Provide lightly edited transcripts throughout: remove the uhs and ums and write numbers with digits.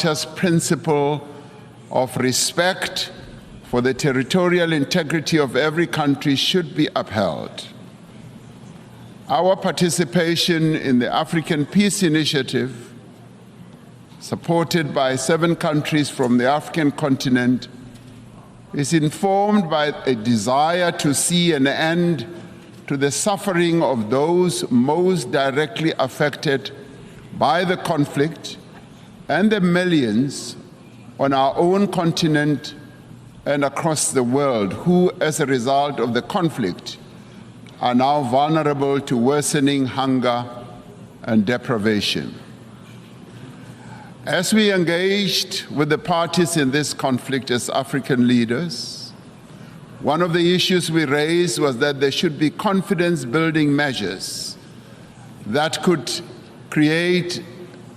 Charter's principle of respect for the territorial integrity of every country should be upheld. Our participation in the African Peace Initiative, supported by 7 countries from the African continent, is informed by a desire to see an end to the suffering of those most directly affected by the conflict and the millions on our own continent and across the world who, as a result of the conflict, are now vulnerable to worsening hunger and deprivation. As we engaged with the parties in this conflict as African leaders, one of the issues we raised was that there should be confidence-building measures that could create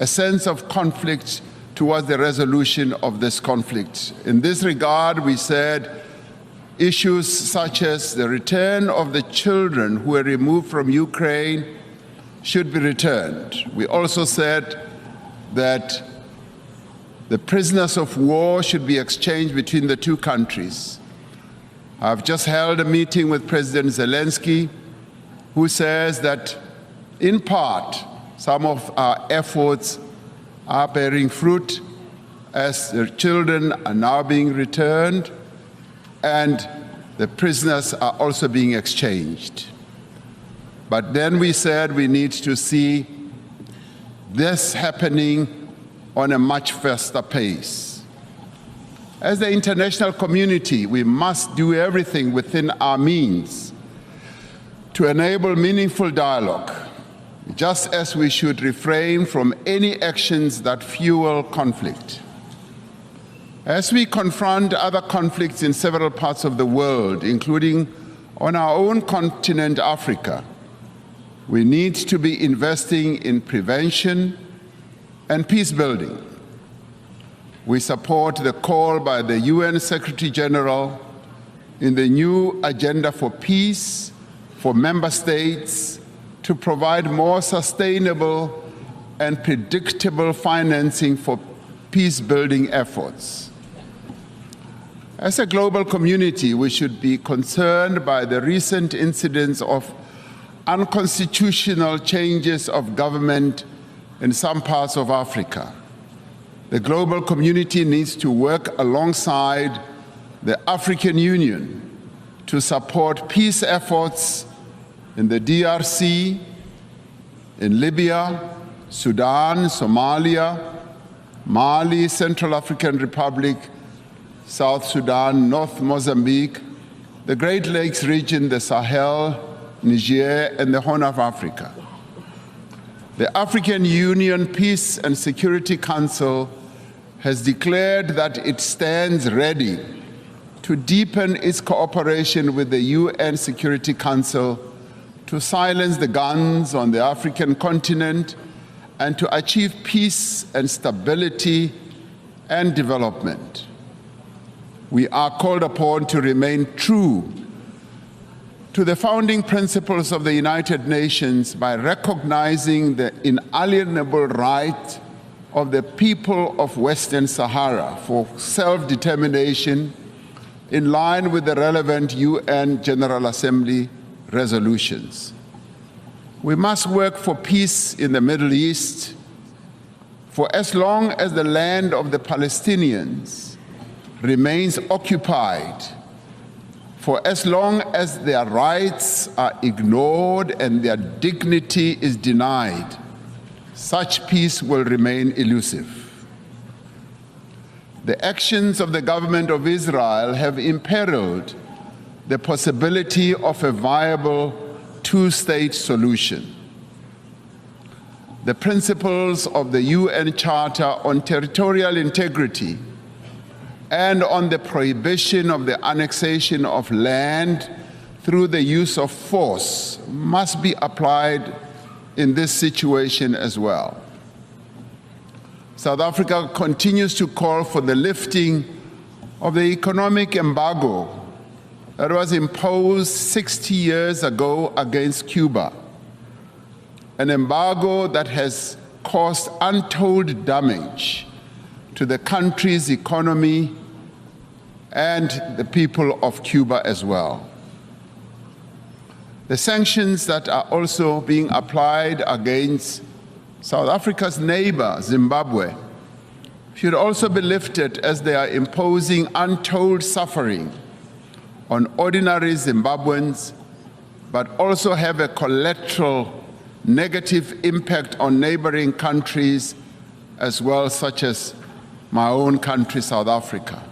a sense of conflict towards the resolution of this conflict. In this regard, we said issues such as the return of the children who were removed from Ukraine should be returned. We also said that the prisoners of war should be exchanged between the 2 countries. I've just held a meeting with President Zelensky, who says that, in part, some of our efforts are bearing fruit as the children are now being returned and the prisoners are also being exchanged. But then we said we need to see this happening on a much faster pace. As the international community, we must do everything within our means to enable meaningful dialogue, just as we should refrain from any actions that fuel conflict. As we confront other conflicts in several parts of the world, including on our own continent, Africa, we need to be investing in prevention and peace building. We support the call by the UN Secretary General in the new Agenda for Peace for member states to provide more sustainable and predictable financing for peace-building efforts. As a global community, we should be concerned by the recent incidents of unconstitutional changes of government in some parts of Africa. The global community needs to work alongside the African Union to support peace efforts in the DRC, in Libya, Sudan, Somalia, Mali, Central African Republic, South Sudan, North Mozambique, the Great Lakes region, the Sahel, Niger, and the Horn of Africa. The African Union Peace and Security Council has declared that it stands ready to deepen its cooperation with the UN Security Council to silence the guns on the African continent and to achieve peace and stability and development. We are called upon to remain true to the founding principles of the United Nations by recognizing the inalienable right of the people of Western Sahara for self-determination in line with the relevant UN General Assembly resolutions. We must work for peace in the Middle East for as long as the land of the Palestinians remains occupied, for as long as their rights are ignored and their dignity is denied, such peace will remain elusive. The actions of the government of Israel have imperiled the possibility of a viable 2-state solution. The principles of the UN Charter on territorial integrity and on the prohibition of the annexation of land through the use of force must be applied in this situation as well. South Africa continues to call for the lifting of the economic embargo that was imposed 60 years ago against Cuba, an embargo that has caused untold damage to the country's economy and the people of Cuba as well. The sanctions that are also being applied against South Africa's neighbor, Zimbabwe, should also be lifted as they are imposing untold suffering on ordinary Zimbabweans, but also have a collateral negative impact on neighboring countries as well, such as my own country, South Africa.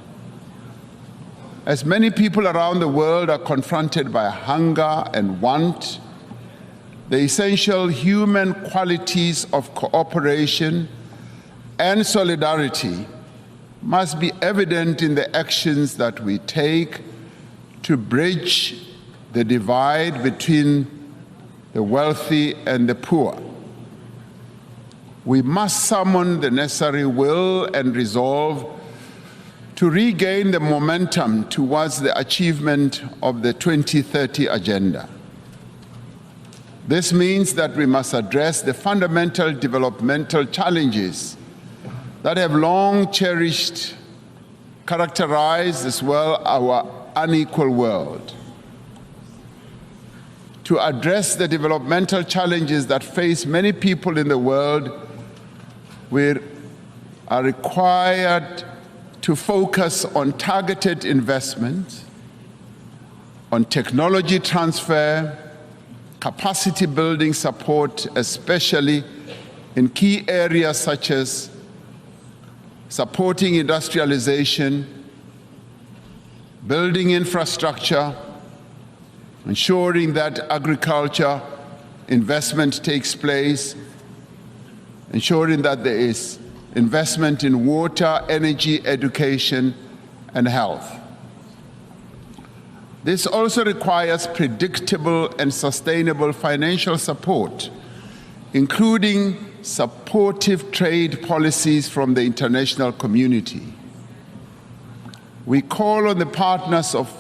As many people around the world are confronted by hunger and want, the essential human qualities of cooperation and solidarity must be evident in the actions that we take to bridge the divide between the wealthy and the poor. We must summon the necessary will and resolve to regain the momentum towards the achievement of the 2030 agenda. This means that we must address the fundamental developmental challenges that have long characterized as well our unequal world. To address the developmental challenges that face many people in the world, we are required to focus on targeted investment, on technology transfer, capacity building support, especially in key areas such as supporting industrialization, building infrastructure, ensuring that agriculture investment takes place, ensuring that there is investment in water, energy, education, and health. This also requires predictable and sustainable financial support, including supportive trade policies from the international community. We call on the partners of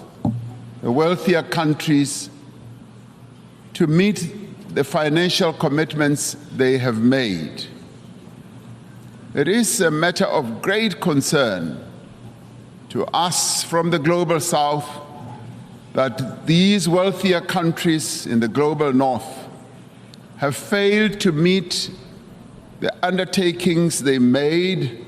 the wealthier countries to meet the financial commitments they have made. It is a matter of great concern to us from the Global South that these wealthier countries in the Global North have failed to meet the undertakings they made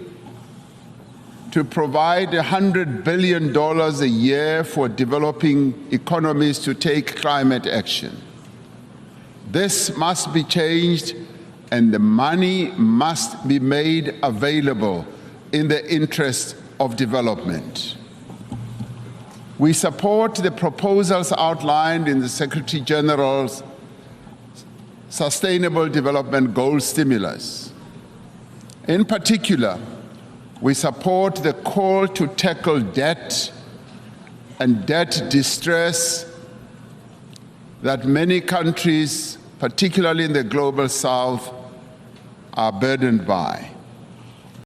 to provide $100 billion a year for developing economies to take climate action. This must be changed, and the money must be made available in the interest of development. We support the proposals outlined in the Secretary General's Sustainable Development Goal Stimulus. In particular, we support the call to tackle debt and debt distress that many countries, particularly in the Global South, are burdened by.